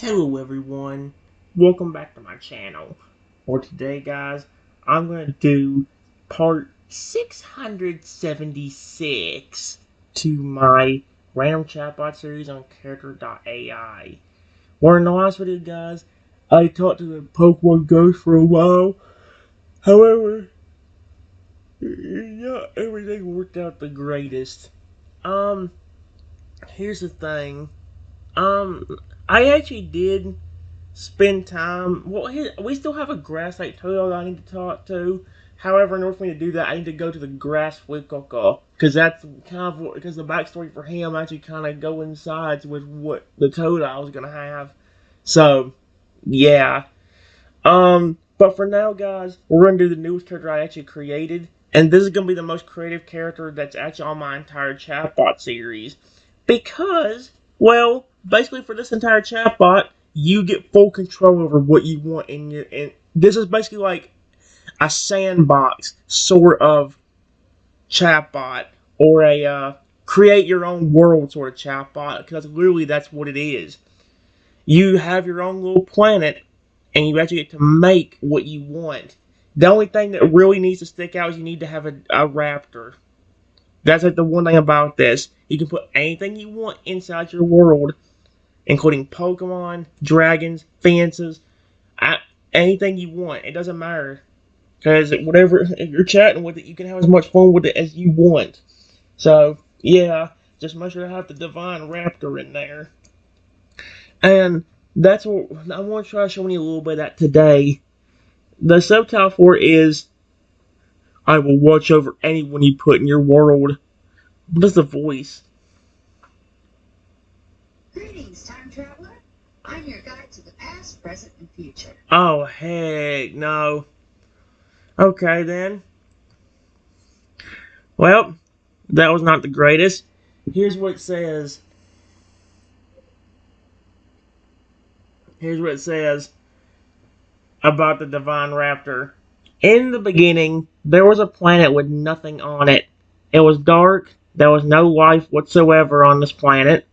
Hello everyone, welcome back to my channel. For today guys, I'm going to do part 676 to my random chatbot series on Character.ai. Where in the last video guys, I talked to the Pokemon Ghost for a while. However, not everything worked out the greatest. Here's the thing. I actually did spend time. Well, here, we still have a grass like turtle that I need to talk to. However, in order for me to do that, I need to go to the grass Wicca, because that's kind of because the backstory for him actually kind of coincides with what the toad I was gonna have. So, yeah. But for now, guys, we're gonna do the newest character I actually created, and this is gonna be the most creative character that's actually on my entire chatbot series, because, well, basically for this entire chatbot, you get full control over what you want in your. And this is basically like a sandbox sort of chatbot, or a create your own world sort of chatbot, because literally that's what it is. You have your own little planet, and you actually get to make what you want. The only thing that really needs to stick out is you need to have a raptor. That's like the one thing about this. You can put anything you want inside your world, including Pokemon, dragons, fences, anything you want. It doesn't matter. Because whatever, if you're chatting with it, you can have as much fun with it as you want. So, yeah, just make sure to have the Divine Raptor in there. And that's what I want to try showing you a little bit of that today. The subtitle for it is, I will watch over anyone you put in your world. What is the voice? Greetings, time traveler. I'm your guide to the past, present, and future. Oh, heck no. Okay, then. Well, that was not the greatest. Here's what it says. Here's what it says about the Divine Raptor. In the beginning, there was a planet with nothing on it. It was dark. There was no life whatsoever on this planet.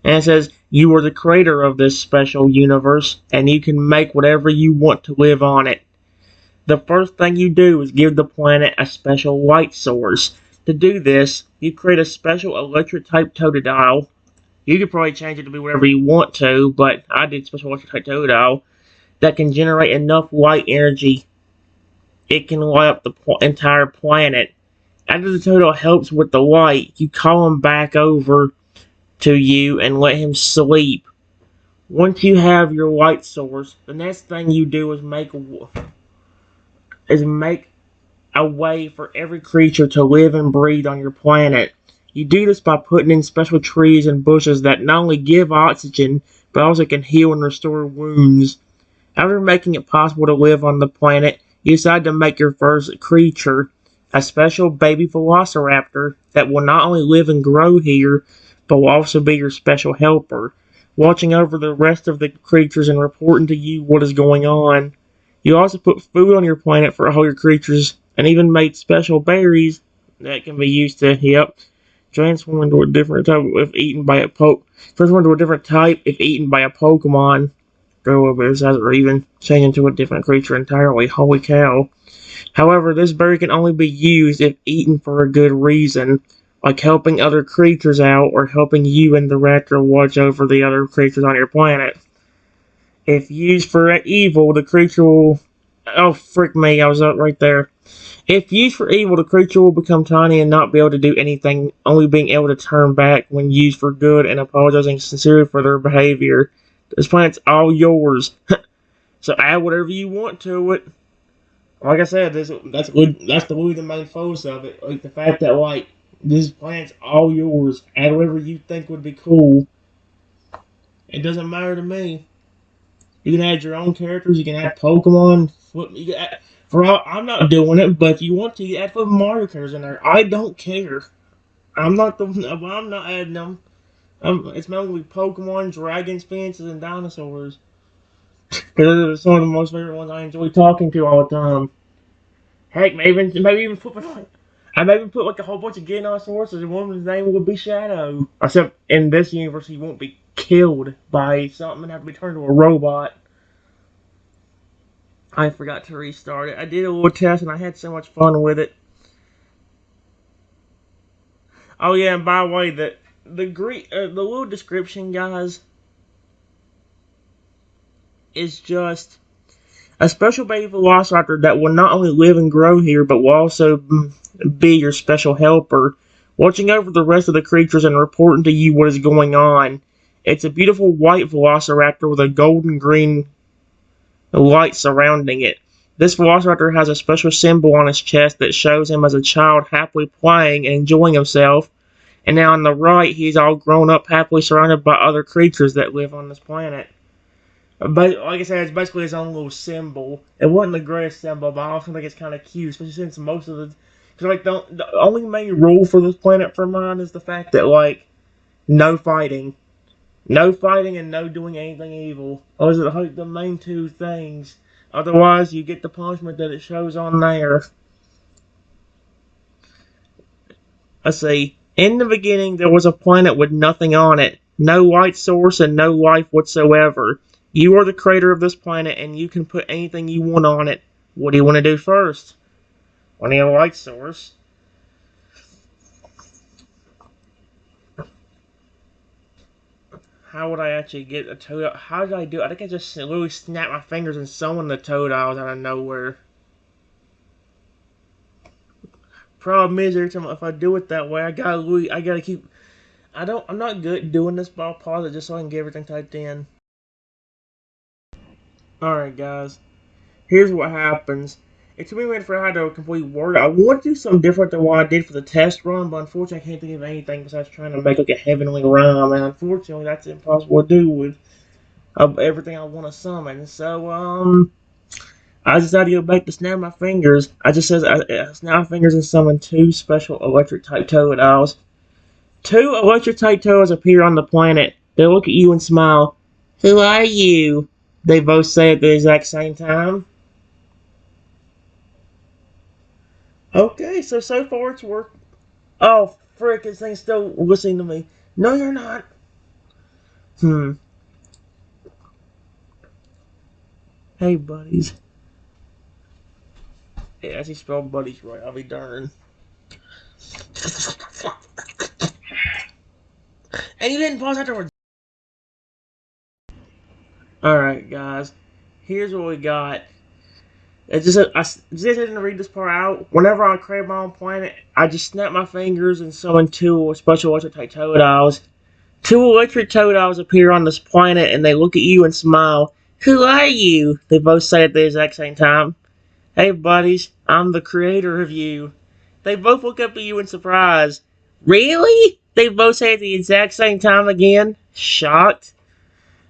And it says, you are the creator of this special universe, and you can make whatever you want to live on it. The first thing you do is give the planet a special light source. To do this, you create a special electric-type Totodile. You could probably change it to be whatever you want to, but I did special electric-type Totodile that can generate enough light energy. It can light up the entire planet. After the Totodile helps with the light, you call him back over to you and let him sleep. Once you have your light source, the next thing you do is make a way for every creature to live and breathe on your planet. You do this by putting in special trees and bushes that not only give oxygen, but also can heal and restore wounds. After making it possible to live on the planet, you decide to make your first creature, a special baby velociraptor that will not only live and grow here, but will also be your special helper, watching over the rest of the creatures and reporting to you what is going on. You also put food on your planet for all your creatures, and even made special berries that can be used to, transform into a different type if eaten by a transform into a different type if eaten by a Pokemon. Grow over size or even change into a different creature entirely. Holy cow. However, this berry can only be used if eaten for a good reason, like helping other creatures out or helping you and the raptor watch over the other creatures on your planet. If used for evil, the creature will... Oh, frick me, I was up right there. If used for evil, the creature will become tiny and not be able to do anything, only being able to turn back when used for good and apologizing sincerely for their behavior. This planet's all yours. So add whatever you want to it. Like I said, that's really the main focus of it. Like the fact that this planet's all yours. Add whatever you think would be cool. It doesn't matter to me. You can add your own characters. You can add Pokemon. You can add, I'm not doing it, but if you want to, you add Mario characters in there. I don't care. I'm not adding them. It's mainly Pokemon, dragons, fences, and dinosaurs. Because those are some of the most favorite ones I enjoy talking to all the time. Heck, maybe even put like a whole bunch of dinosaurs, and one of his name would be Shadow. Except in this universe, he won't be killed by something and have to be turned into a robot. I forgot to restart it. I did a little test and I had so much fun with it. Oh yeah, and by the way, the little description, guys, is just a special baby velociraptor that will not only live and grow here, but will also be your special helper, watching over the rest of the creatures and reporting to you what is going on. It's a beautiful white velociraptor with a golden green light surrounding it. This velociraptor has a special symbol on his chest that shows him as a child happily playing and enjoying himself. And now on the right, he's all grown up, happily surrounded by other creatures that live on this planet. But like I said, it's basically his own little symbol. It wasn't the greatest symbol, but I also think it's kind of cute, especially since most of because like the only main rule for this planet for mine is the fact that like no fighting, and no doing anything evil. Those are like the main two things. Otherwise, you get the punishment that it shows on there. Let's see. In the beginning, there was a planet with nothing on it, no light source and no life whatsoever. You are the creator of this planet, and you can put anything you want on it. What do you want to do first? I need a light source. How would I actually get a toad? How did I do it? I think I just literally snapped my fingers and summoned the toad out of nowhere. Problem is, every time if I do it that way, I gotta keep. I'm not good at doing this, but I'll pause it just so I can get everything typed in. Alright, guys. Here's what happens. It took me a minute for how to complete Word. I want to do something different than what I did for the test run, but unfortunately I can't think of anything besides trying to make like a heavenly rhyme, and unfortunately that's impossible to do with everything I want to summon. So, I decided to go back to snap my fingers. I just says I snap my fingers and summon two special electric type Toadows. Two electric type Toads appear on the planet. They look at you and smile. Who are you? They both say at the exact same time. Okay, so far it's worked. Oh, frick, this thing's still listening to me. No, you're not. Hey, buddies. Hey, as he spelled buddies right, I'll be darned. And you didn't pause afterwards. Alright, guys. Here's what we got. I just didn't read this part out. Whenever I create my own planet, I just snap my fingers and summon two special electric type Toadows. Two electric Toadows appear on this planet and they look at you and smile. Who are you? They both say at the exact same time. Hey, buddies, I'm the creator of you. They both look up at you in surprise. Really? They both say at the exact same time again. Shocked.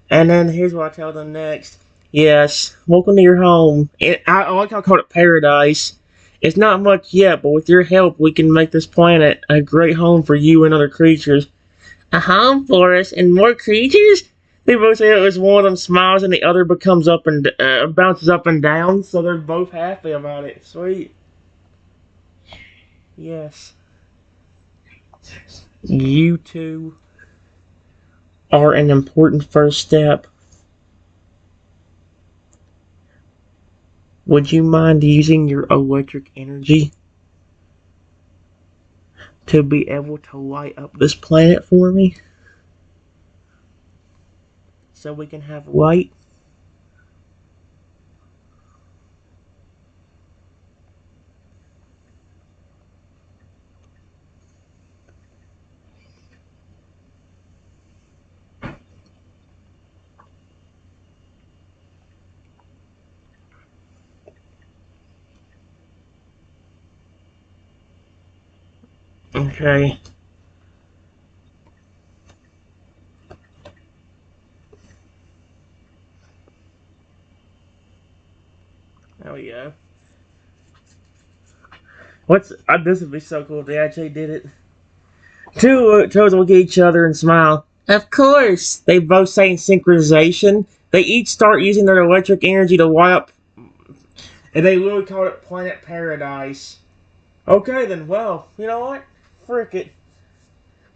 And then here's what I tell them next. Yes, welcome to your home. I like how I called it paradise. It's not much yet, but with your help, we can make this planet a great home for you and other creatures. A home for us and more creatures? They both say it was one of them smiles and the other becomes up and bounces up and down, so they're both happy about it. Sweet. Yes. You two are an important first step. Would you mind using your electric energy to be able to light up this planet for me? So we can have light? Okay. There we go. This would be so cool if they actually did it. Two toads look at each other and smile. Of course! They both say in synchronization. They each start using their electric energy to light up, and they literally call it Planet Paradise. Okay then, well, you know what? Frick it.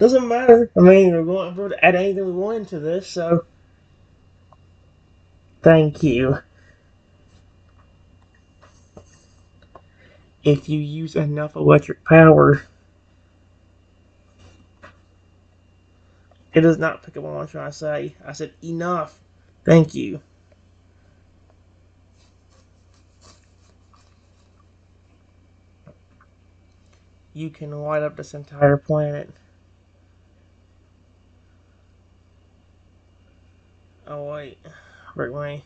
Doesn't matter. I mean, we're going to add anything we want into this, so thank you. If you use enough electric power, it does not pick up on what I'm trying to say. I said enough. Thank you. You can light up this entire planet. Oh wait, break me.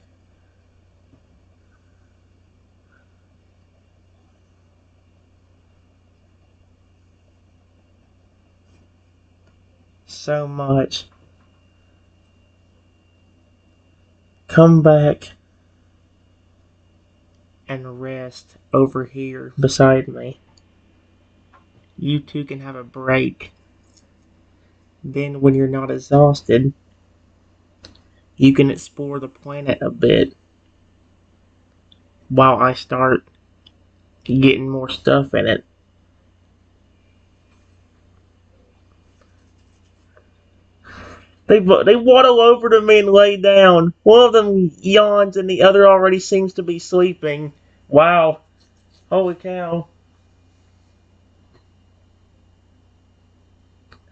So much. Come back and rest over here beside me. You two can have a break. Then, when you're not exhausted, you can explore the planet a bit while I start getting more stuff in it. They waddle over to me and lay down. One of them yawns and the other already seems to be sleeping. Wow. Holy cow.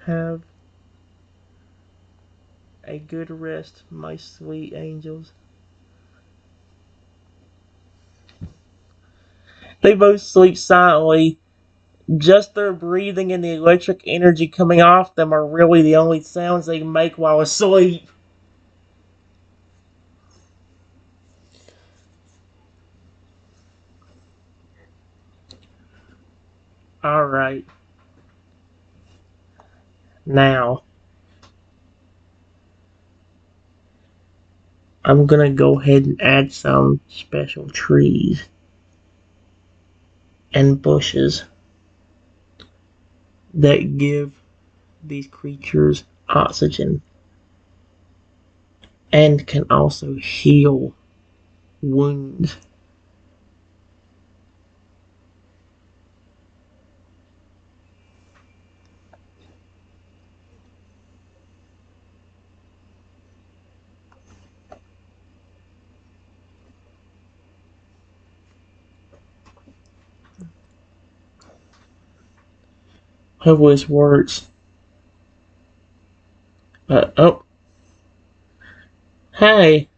Have a good rest, my sweet angels. They both sleep silently. Just their breathing and the electric energy coming off them are really the only sounds they make while asleep. Alright. Now, I'm gonna go ahead and add some special trees and bushes that give these creatures oxygen and can also heal wounds. Hopefully this works. Oh. Hey.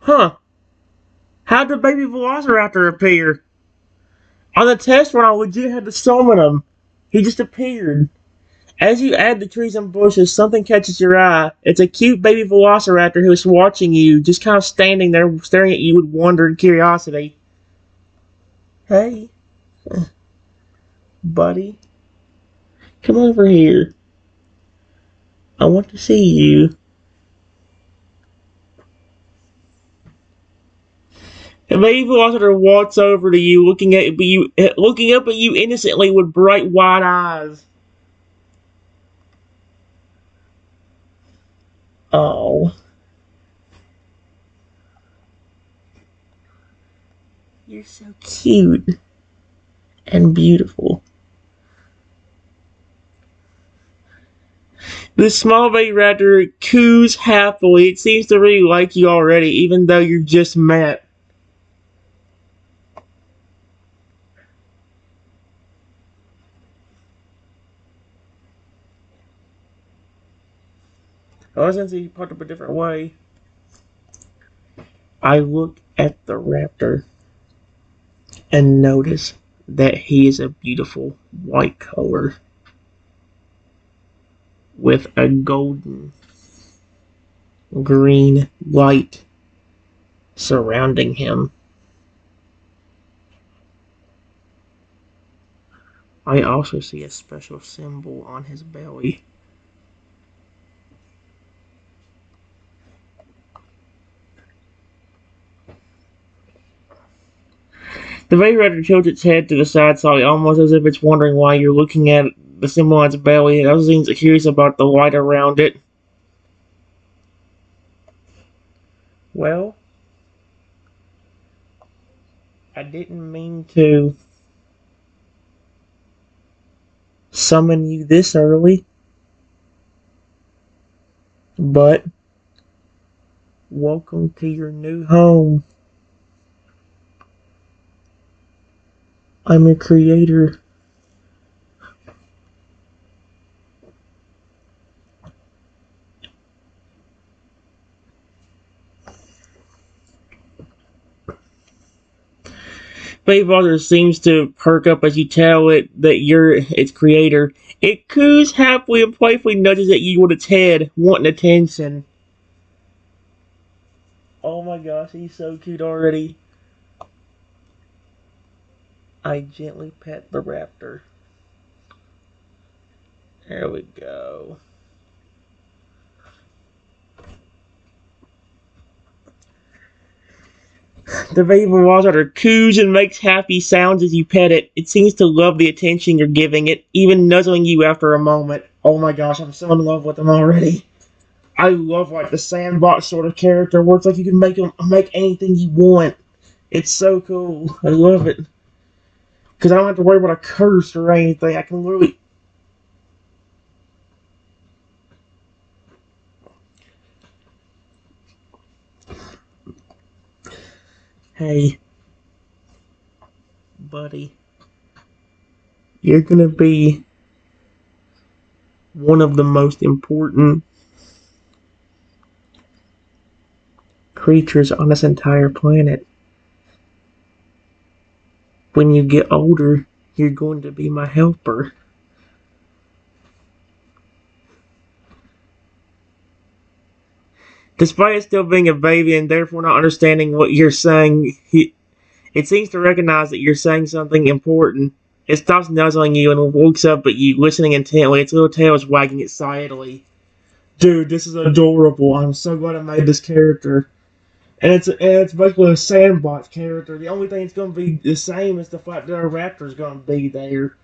Huh. How did baby Velociraptor appear? On the test run, I legit had to summon him. He just appeared. As you add the trees and bushes, something catches your eye. It's a cute baby Velociraptor who is watching you, just kind of standing there staring at you with wonder and curiosity. Hey, buddy. Come over here. I want to see you. The baby Velociraptor walks over to you, looking up at you innocently with bright wide eyes. Oh, you're so cute and beautiful. This small baby raptor coos happily. It seems to really like you already, even though you just met. Oh, since he popped up a different way. I look at the raptor and notice that he is a beautiful white color with a golden green light surrounding him. I also see a special symbol on his belly. The baby raptor tilts its head to the side slightly, almost as if it's wondering why you're looking at the symbol on its belly. It also seems curious about the light around it. Well, I didn't mean to summon you this early, but welcome to your new home. I'm your creator. Father seems to perk up as you tell it that you're its creator. It coos happily and playfully nudges at you with its head, wanting attention. Oh my gosh, he's so cute already. I gently pet the raptor. There we go. The baby water coos and makes happy sounds as you pet it. It seems to love the attention you're giving it, even nuzzling you after a moment. Oh my gosh, I'm so in love with him already. I love like the sandbox sort of character where it's like you can make him make anything you want. It's so cool. I love it. Because I don't have to worry about a curse or anything. I can literally. Hey, buddy. You're gonna be one of the most important creatures on this entire planet. When you get older, you're going to be my helper. Despite it still being a baby and therefore not understanding what you're saying, it seems to recognize that you're saying something important. It stops nuzzling you and looks up at you, listening intently. Its little tail is wagging excitedly. Dude, this is adorable. I'm so glad I made this character. And it's basically a sandbox character. The only thing that's going to be the same is the fact that our Raptor's going to be there.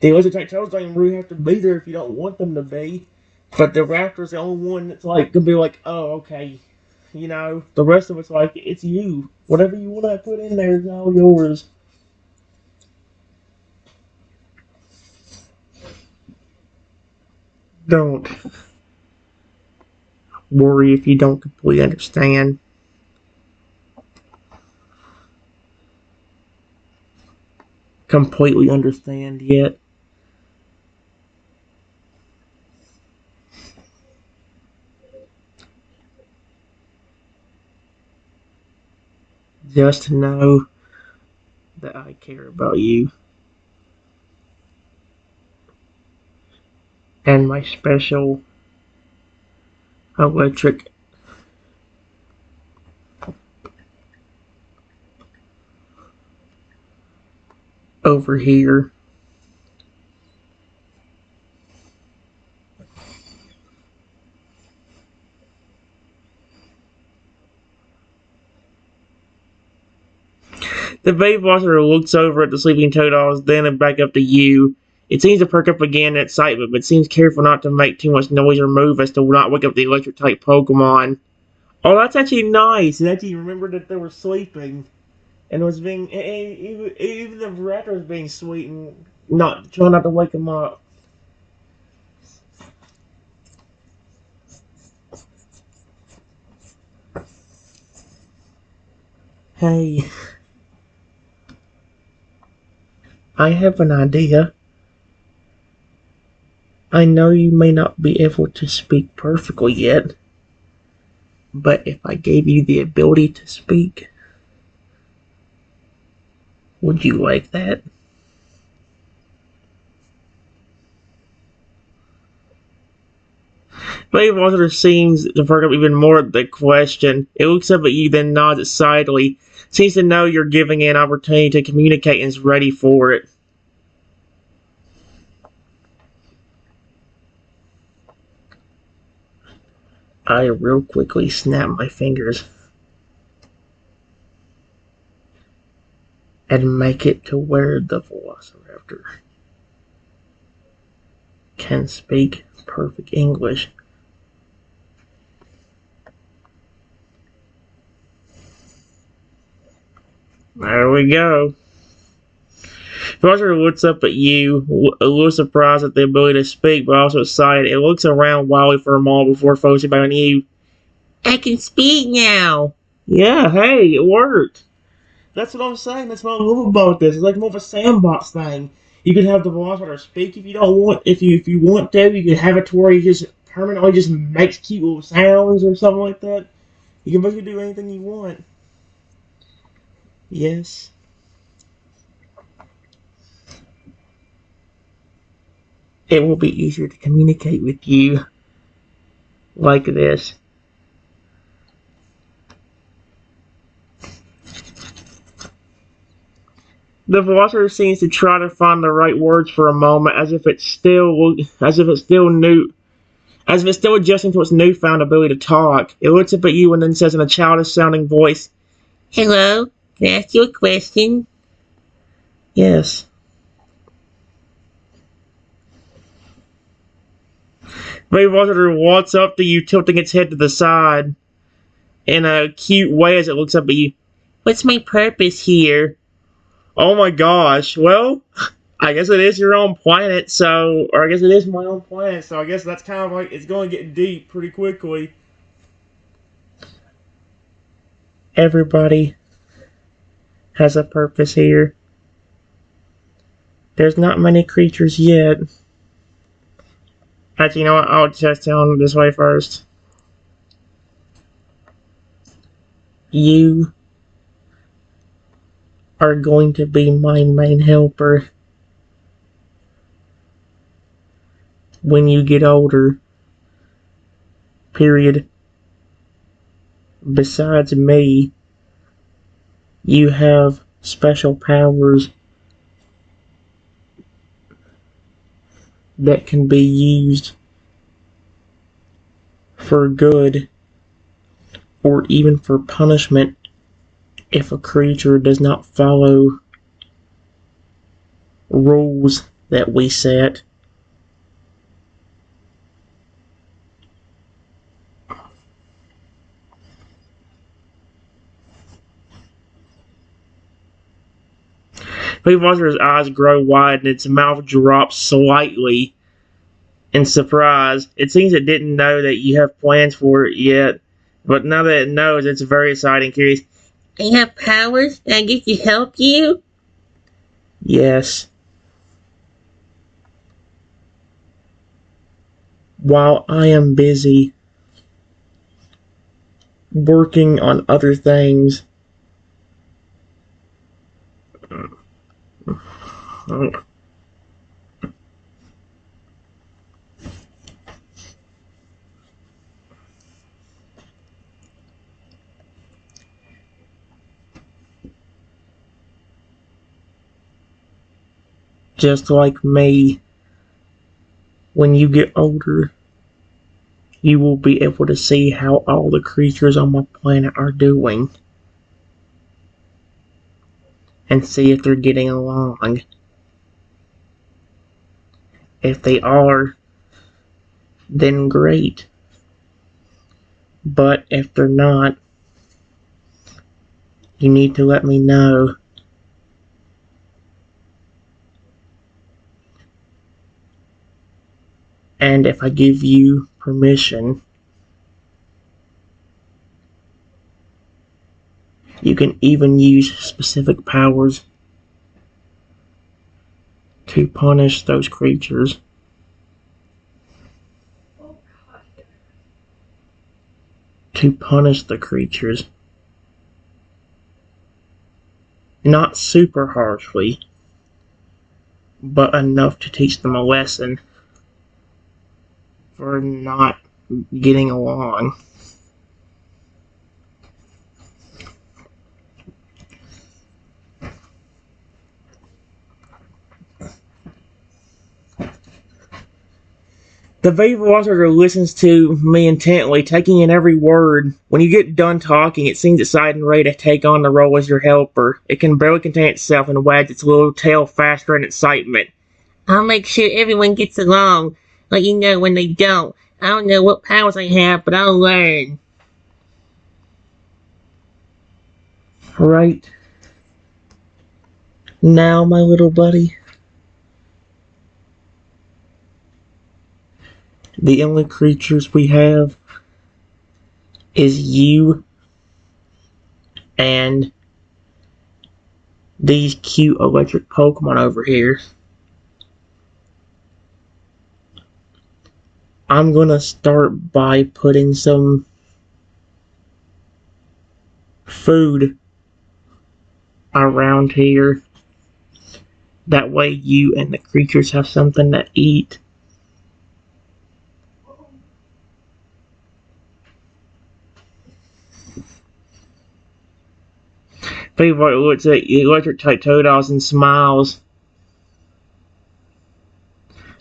The Lizard Tails don't even really have to be there if you don't want them to be. But the Raptor's the only one that's like going to be like, oh, okay. You know, the rest of it's like, it's you. Whatever you want to put in there is all yours. Don't worry if you don't completely understand. Completely understand yet. Just know that I care about you. And my special electric over here. The baby monster looks over at the sleeping Toadals, then back up to you. It seems to perk up again in excitement, but seems careful not to make too much noise or move as to not wake up the electric type Pokemon. Oh, that's actually nice. It actually remembered that they were sleeping. And was being. Even the raptor was being sweet and not trying not to wake them up. Hey, I have an idea. I know you may not be able to speak perfectly yet, but if I gave you the ability to speak, would you like that? Baby Monster seems to perk up even more at the question. It looks up at you, then nods excitedly. Seems to know you're giving it an opportunity to communicate and is ready for it. I real quickly snap my fingers and make it to where the Velociraptor can speak perfect English. There we we go. Velociraptor looks up at you, a little surprised at the ability to speak, but also excited. It looks around wildly for a moment before focusing back on you. I can speak now. Yeah, hey, it worked. That's what I'm saying. That's what I love about this. It's like more of a sandbox thing. You can have the Velociraptor speak if you don't want. If you want to, you can have it to where he just permanently just makes cute little sounds or something like that. You can basically do anything you want. Yes. It will be easier to communicate with you like this. The Velociraptor seems to try to find the right words for a moment, as if it's still adjusting to its newfound ability to talk. It looks up at you and then says in a childish-sounding voice, "Hello, can I ask you a question?" Yes. Baby Velociraptor walks up to you, tilting its head to the side in a cute way as it looks up at you. What's my purpose here? Oh my gosh, well, I guess it is your own planet, or I guess it is my own planet, so I guess that's kind of like, it's going to get deep pretty quickly. Everybody has a purpose here. There's not many creatures yet. Actually, you know what, I'll just tell them this way first. You are going to be my main helper when you get older. Period. Besides me, you have special powers that can be used for good or even for punishment if a creature does not follow rules that we set. Baby Velociraptor's eyes grow wide and its mouth drops slightly in surprise. It seems it didn't know that you have plans for it yet, but now that it knows, it's very exciting and curious. I have powers and I get to help you? Yes. While I am busy working on other things. Just like me, when you get older, you will be able to see how all the creatures on my planet are doing and see if they're getting along. If they are, then great. But if they're not, you need to let me know. And if I give you permission, you can even use specific powers to punish those creatures. To punish the creatures. Not super harshly, but enough to teach them a lesson for not getting along. The baby Velociraptor listens to me intently, taking in every word. When you get done talking, it seems excited and ready to take on the role as your helper. It can barely contain itself and wags its little tail faster in excitement. I'll make sure everyone gets along. Let you know when they don't. I don't know what powers I have, but I'll learn. Right. Now, my little buddy, the only creatures we have is you and these cute electric Pokemon over here. I'm gonna start by putting some food around here. That way you and the creatures have something to eat. People looks at electric type Toadals and smiles.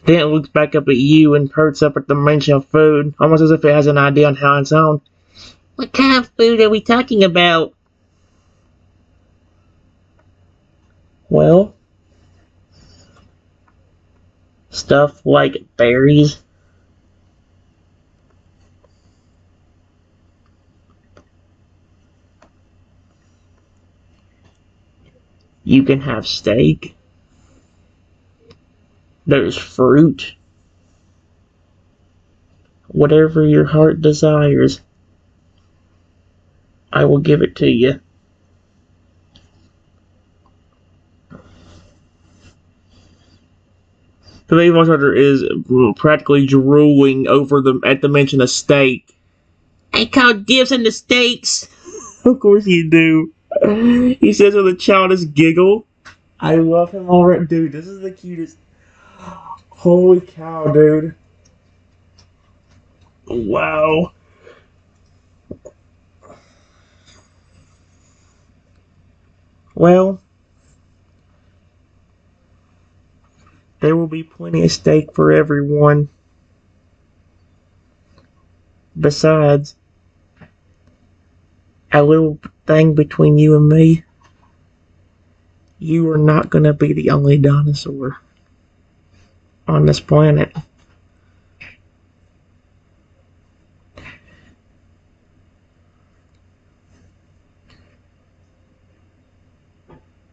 Then it looks back up at you and perks up at the mention of food, almost as if it has an idea on how it's on. What kind of food are we talking about? Well, stuff like berries. You can have steak. There's fruit. Whatever your heart desires, I will give it to you. The main voice actor is practically drooling over them at the mention of steak. I call dibs on the steaks. Of course you do. He says with a childish giggle. I love him already. Dude, this is the cutest. Holy cow, dude. Wow. Well, there will be plenty of steak for everyone. Besides, a little thing between you and me, you are not going to be the only dinosaur on this planet.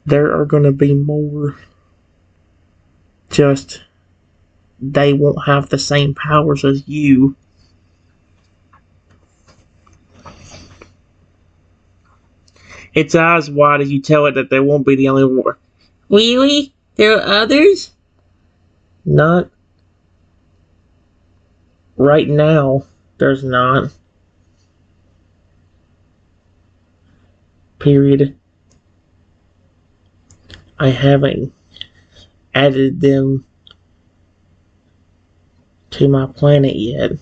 There are going to be more. Just, they won't have the same powers as you. Its eyes wide as you tell it that they won't be the only one. Really? There are others? Not right now. There's not. Period. I haven't added them to my planet yet.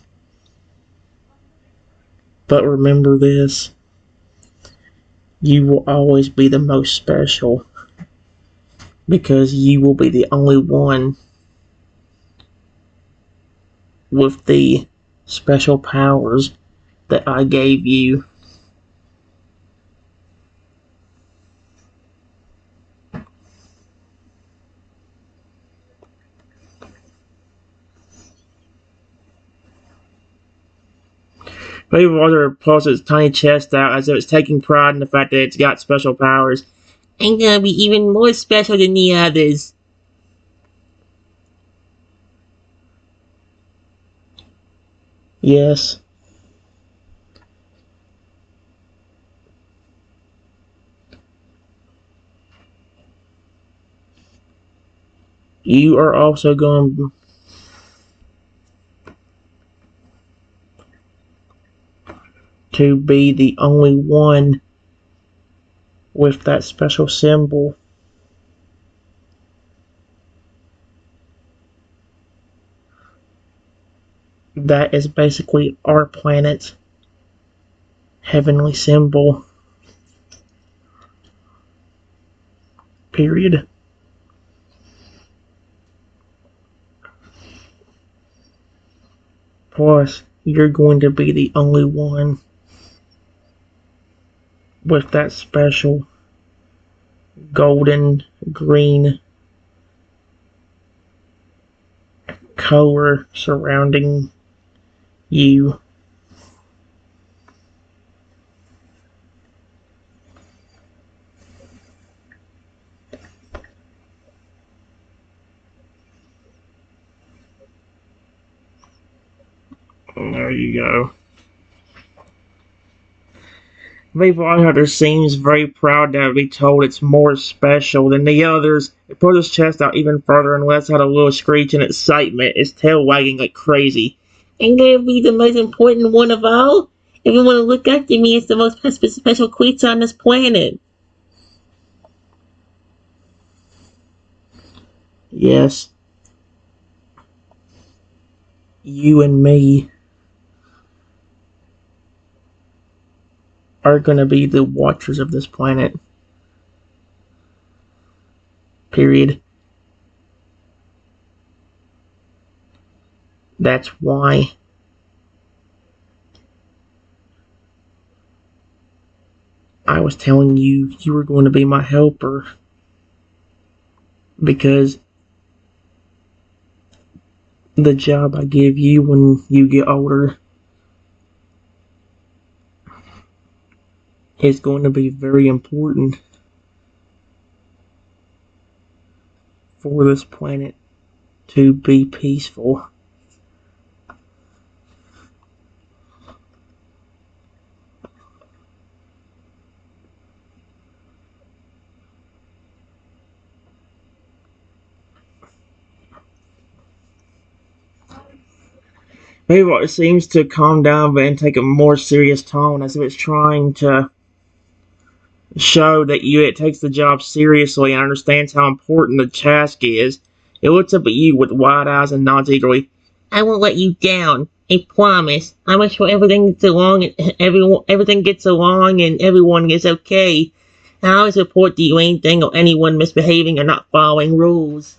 But remember this. You will always be the most special. Because you will be the only one with the special powers that I gave you. Baby Water pulls its tiny chest out as if it's taking pride in the fact that it's got special powers. I'm gonna be even more special than the others. Yes. You are also going to be the only one with that special symbol. That is basically our planet's heavenly symbol. Period. Plus, you're going to be the only one with that special golden green color surrounding you. There you go. People out there seems very proud to be told it's more special than the others. It pulls his chest out even further and lets out a little screech in excitement, his tail wagging like crazy. I'm gonna be the most important one of all? Everyone will look after me as the most special creature on this planet. Yes, you and me are gonna be the watchers of this planet. Period. That's why I was telling you you were going to be my helper. Because the job I give you when you get older is going to be very important for this planet to be peaceful. Maybe it seems to calm down and take a more serious tone, as if it's trying to show that it takes the job seriously and understands how important the task is. It looks up at you with wide eyes and nods eagerly. I won't let you down. I promise. I make sure everything gets along and everything gets along and everyone is okay. I always report to you anything or anyone misbehaving or not following rules.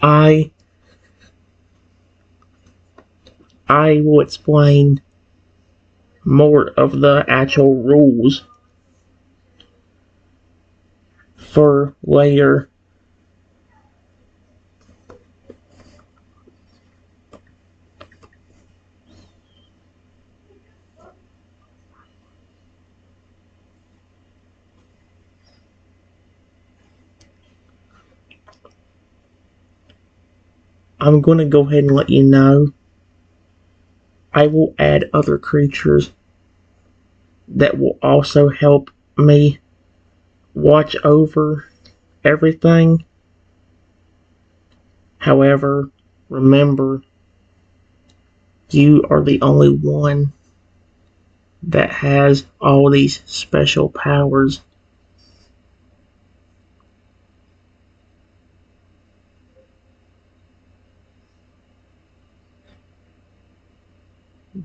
I I will explain more of the actual rules for later. I'm going to go ahead and let you know I will add other creatures that will also help me watch over everything. However, remember, you are the only one that has all these special powers.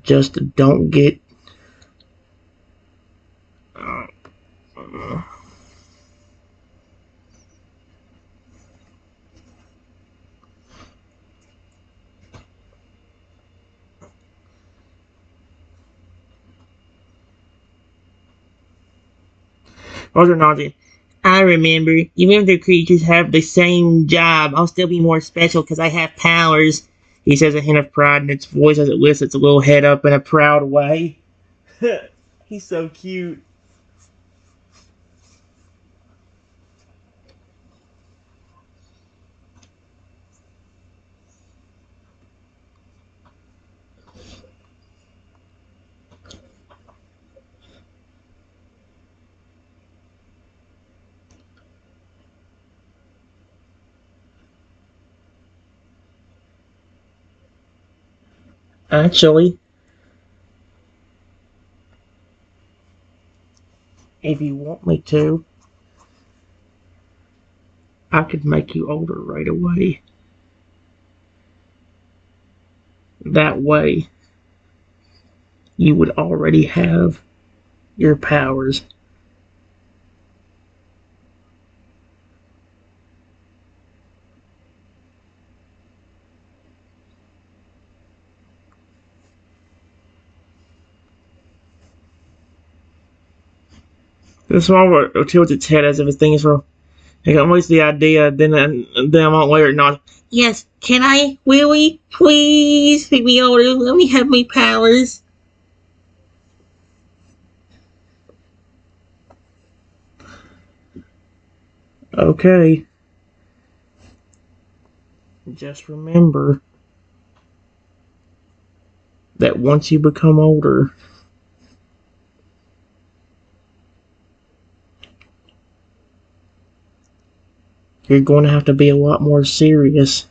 Just don't get Other nodded. I remember. Even if the creatures have the same job, I'll still be more special because I have powers. He says, a hint of pride in its voice as it lifts its little head up in a proud way. He's so cute. Actually, if you want me to, I could make you older right away. That way, you would already have your powers. The small tilts its head as if its things were. I got most of the idea, then I won't later nod. Yes, can I? Really? Please make me older. Let me have my powers. Okay. Just remember that once you become older, you're going to have to be a lot more serious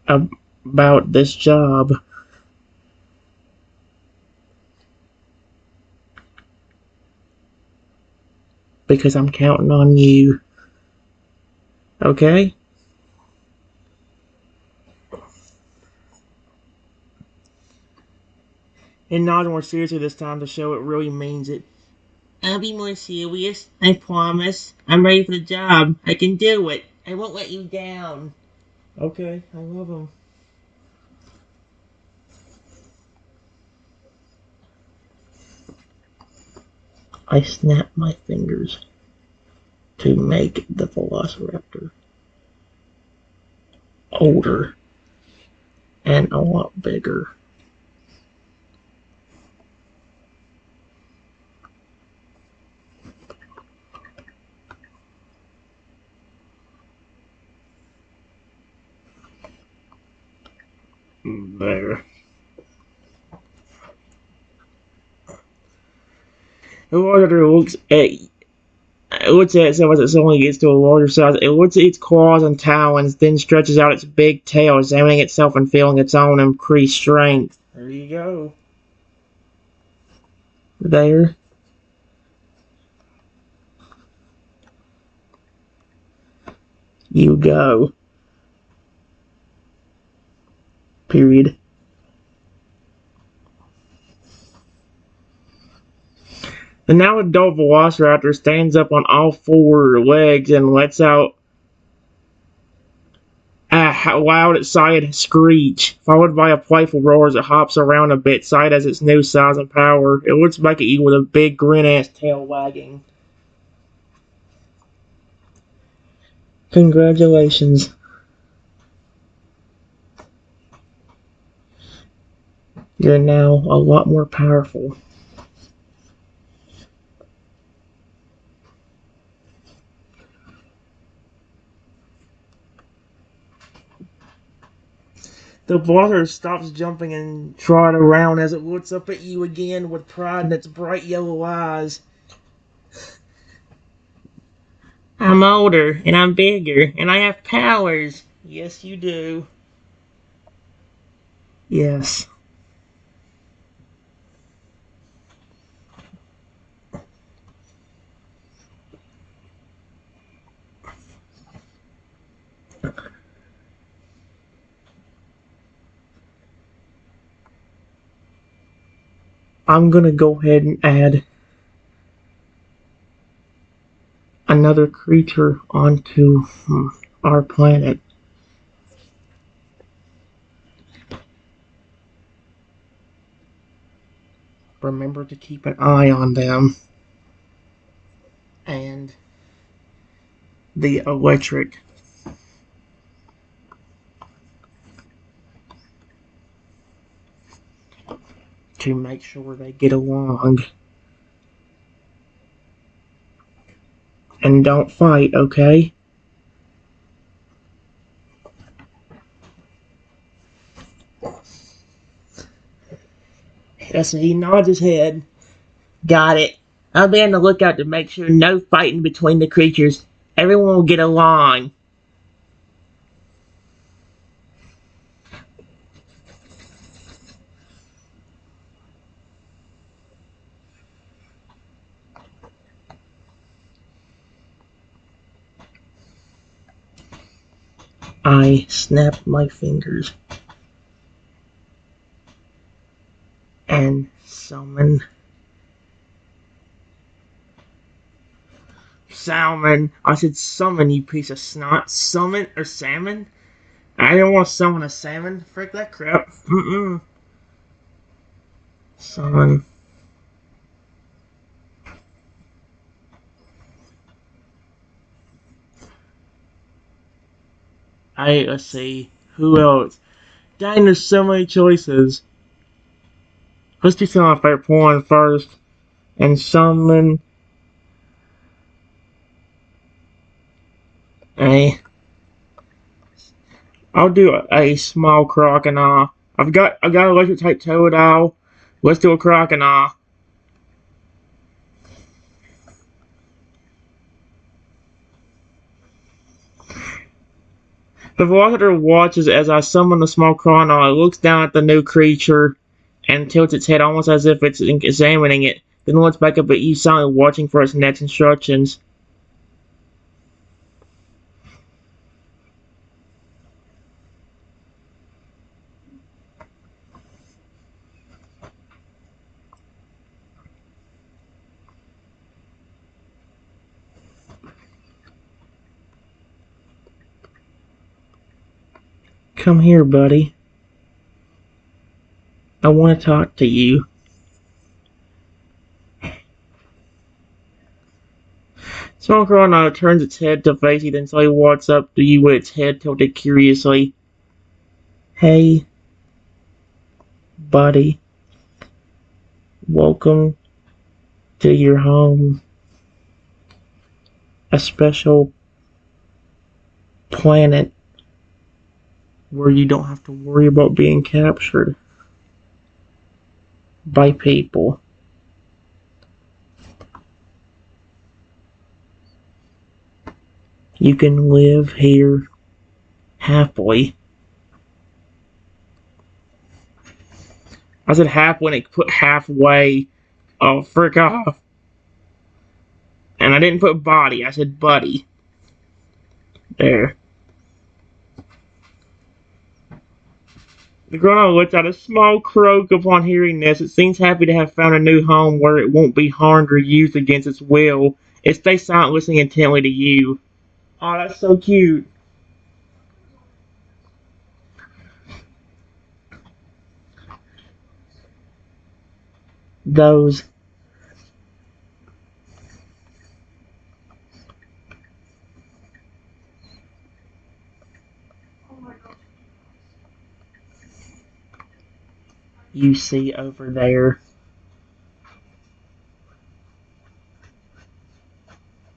about this job. Because I'm counting on you. Okay? And not more seriously this time to show it really means it. I'll be more serious. I promise. I'm ready for the job. I can do it. I won't let you down. Okay, I love him. I snap my fingers to make the Velociraptor older and a lot bigger. There. The larger it looks at itself as it suddenly gets to a larger size. It looks at its claws and talons, then stretches out its big tail, examining itself and feeling its own increased strength. There you go. There. You go. Period. The now adult Velociraptor stands up on all four legs and lets out a loud, excited screech, followed by a playful roar as it hops around a bit, excited as its new size and power. It looks back at you with a big grin and its tail wagging. Congratulations. You're now a lot more powerful. The water stops jumping and trot around as it looks up at you again with pride in its bright yellow eyes. I'm older, and I'm bigger, and I have powers. Yes, you do. Yes. I'm gonna go ahead and add another creature onto our planet. Remember to keep an eye on them. And the electric. To make sure they get along. And don't fight, okay? Yes, he nods his head. Got it. I'll be on the lookout to make sure no fighting between the creatures. Everyone will get along. I snapped my fingers and summoned salmon. I said summon, you piece of snot. Summon or salmon? I didn't want to summon a salmon. Frick that crap. Summon. Let's see. Who else? Dang, there's so many choices. Let's do some of my favorite porn first. And summon a I'll do a small crocodile. I've got an electric type Totodile. Let's do a crocodile. The Velociraptor watches as I summon the small crocodile. It looks down at the new creature and tilts its head almost as if it's examining it. Then looks back up at you, silently watching for its next instructions. Come here, buddy. I want to talk to you. Small crocodile turns its head to face you, then slowly walks up to you with its head tilted curiously. Hey, buddy. Welcome to your home. A special planet where you don't have to worry about being captured by people. You can live here happily. I said happily and it put halfway. Oh, frick off. And I didn't put body, I said buddy. There. The grown-up lets out a small croak upon hearing this. It seems happy to have found a new home where it won't be harmed or used against its will. It stays silent, listening intently to you. Oh, that's so cute. Those. You see over there.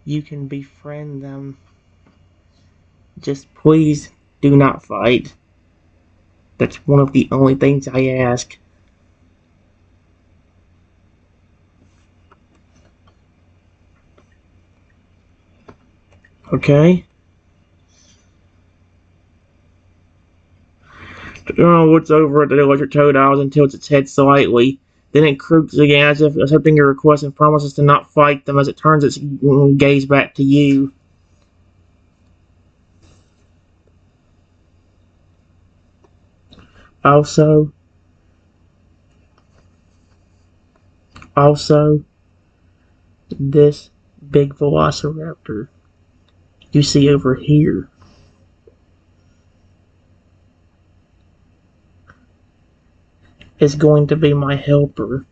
You can befriend them. Just please do not fight. That's one of the only things I ask. Okay? The girl looks over at the electric Totodiles and tilts its head slightly. Then it croaks again as if accepting your request and promises to not fight them as it turns its gaze back to you. Also, this big Velociraptor you see over here is going to be my helper.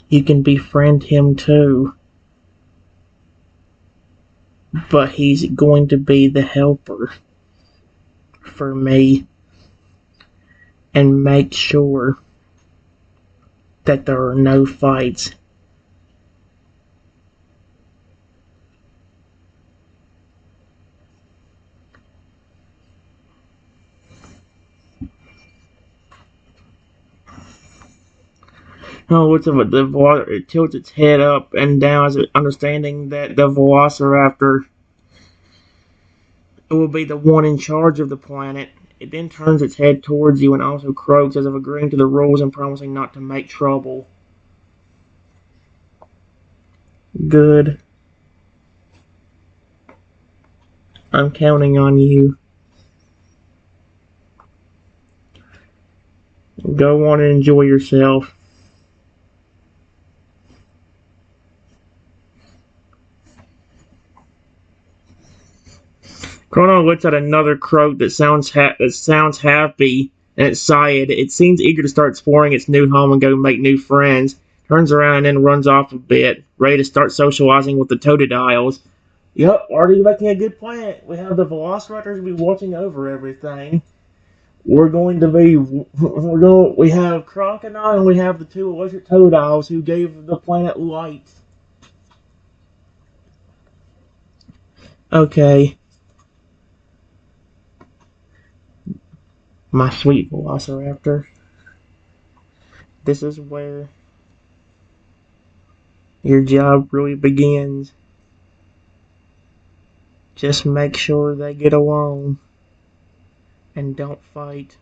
You can befriend him too. But he's going to be the helper for me and make sure that there are no fights. Oh, what's of it? It tilts its head up and down as understanding that the Velociraptor will be the one in charge of the planet. It then turns its head towards you and also croaks as if agreeing to the rules and promising not to make trouble. Good. I'm counting on you. Go on and enjoy yourself. Chrono looks at another croak that sounds happy and excited. It seems eager to start exploring its new home and go make new friends. Turns around and then runs off a bit, ready to start socializing with the Totodiles. Yep, already making a good plan. We have the Velociraptors be watching over everything. We have Crocodile and we have the two electric Totodiles who gave the planet light. Okay. My sweet Velociraptor. This is where your job really begins. Just make sure they get along and don't fight.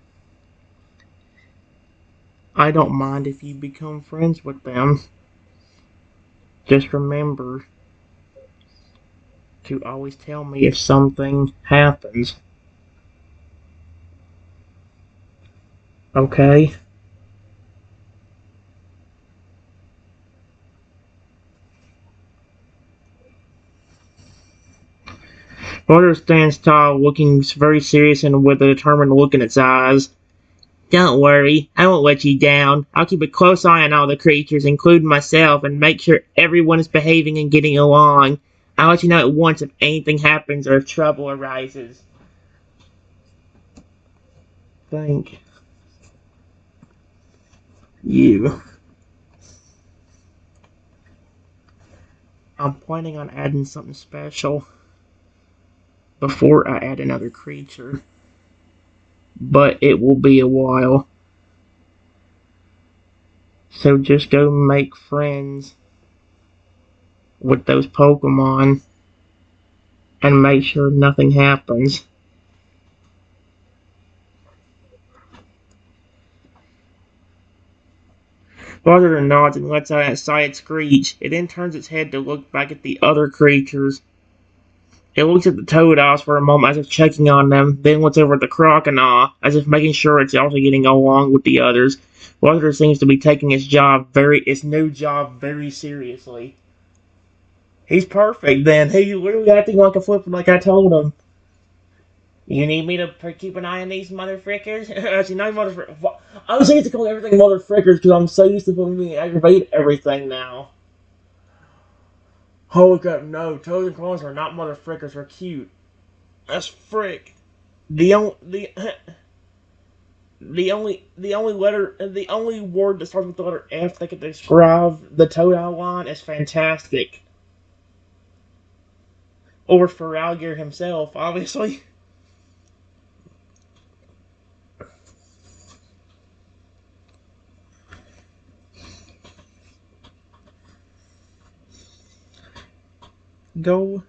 I don't mind if you become friends with them. Just remember to always tell me if something happens. Okay? Roger stands tall, looking very serious and with a determined look in its eyes. Don't worry, I won't let you down. I'll keep a close eye on all the creatures, including myself, and make sure everyone is behaving and getting along. I'll let you know at once if anything happens or if trouble arises. Thank you. I'm planning on adding something special before I add another creature, but it will be a while. So just go make friends with those Pokemon and make sure nothing happens. Roger nods and lets out a excited screech. It then turns its head to look back at the other creatures. It looks at the Totodile for a moment as if checking on them, then looks over at the Crocodile as if making sure it's also getting along with the others. Roger seems to be taking its new job very seriously. He's perfect then. He's literally acting like a flipper like I told him. You need me to keep an eye on these motherfrickers? Actually, not motherfrickers. I was used to call everything motherfrickers because I'm so used to being aggravate everything now. Holy crap, no. Toads and clones are not motherfrickers, they're cute. That's frick. The only the only word that starts with the letter F that can describe the Totodile line is fantastic. Or Feraligatr himself, obviously. Go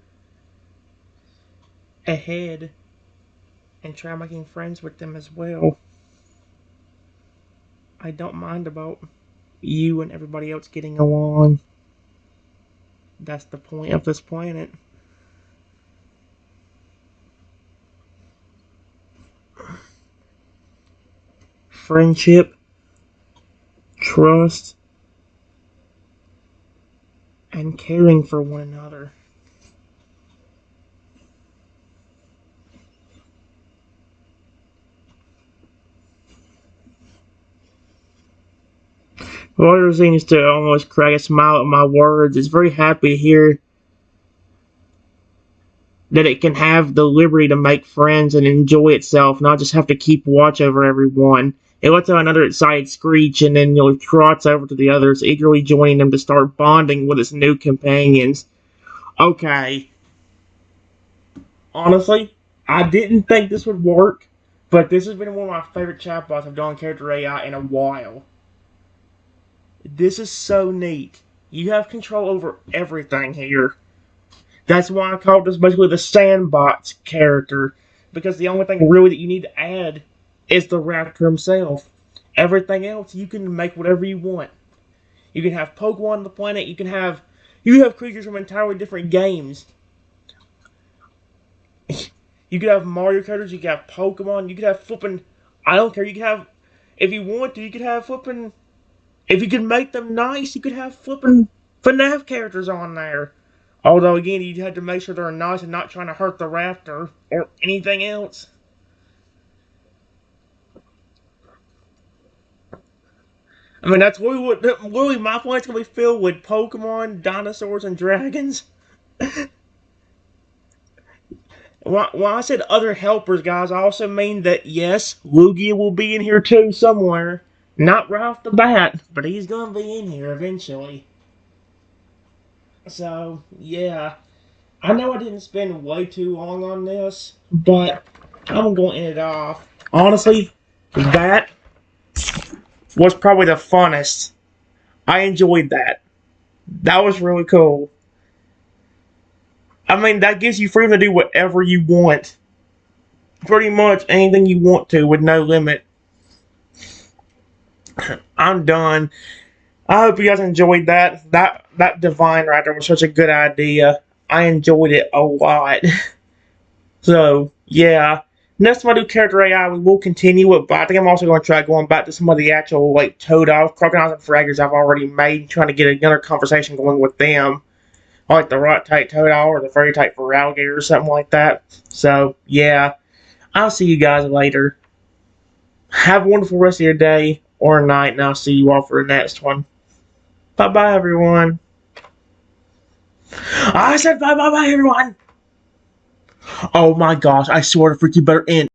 ahead and try making friends with them as well. I don't mind about you and everybody else getting along. That's the point of this planet. Friendship, trust, and caring for one another. Roger seems to almost crack a smile at my words. It's very happy to hear that it can have the liberty to make friends and enjoy itself, not just have to keep watch over everyone. It lets out another excited screech and then trots over to the others, eagerly joining them to start bonding with its new companions. Okay. Honestly, I didn't think this would work, but this has been one of my favorite chatbots I've done on Character.ai in a while. This is so neat. You have control over everything here. That's why I called this basically the Sandbots character, because the only thing really that you need to add is the Raptor himself. Everything else, you can make whatever you want. You can have Pokemon on the planet, you have creatures from entirely different games. You could have Mario characters, you could have Pokemon, you could have flipping, I don't care, you could have, if you want to, you could have flipping, if you could make them nice, you could have flipping FNAF characters on there. Although, again, you'd have to make sure they're nice and not trying to hurt the Raptor or anything else. I mean, that's literally my planet's gonna be filled with Pokemon, dinosaurs, and dragons. When I said other helpers, guys, I also mean that, yes, Lugia will be in here too somewhere. Not right off the bat, but he's gonna be in here eventually. So, yeah. I know I didn't spend way too long on this, but I'm going to end it off. Honestly, That was probably the funnest. I enjoyed that. That was really cool. I mean, that gives you freedom to do whatever you want. Pretty much anything you want to with no limit. I'm done. I hope you guys enjoyed that. That Divine Raptor was such a good idea. I enjoyed it a lot. So, yeah. Next time I do Character.ai, we will continue it, but I think I'm also going to try going back to some of the actual, like, Toadogs, Crocodiles, and Fraggers I've already made, trying to get another conversation going with them. Like the rock type Toadog or the fairy type for alligator or something like that. So, yeah. I'll see you guys later. Have a wonderful rest of your day or night, and I'll see you all for the next one. Bye-bye, everyone. I said bye-bye, everyone. Oh my gosh, I swear to freaking better end.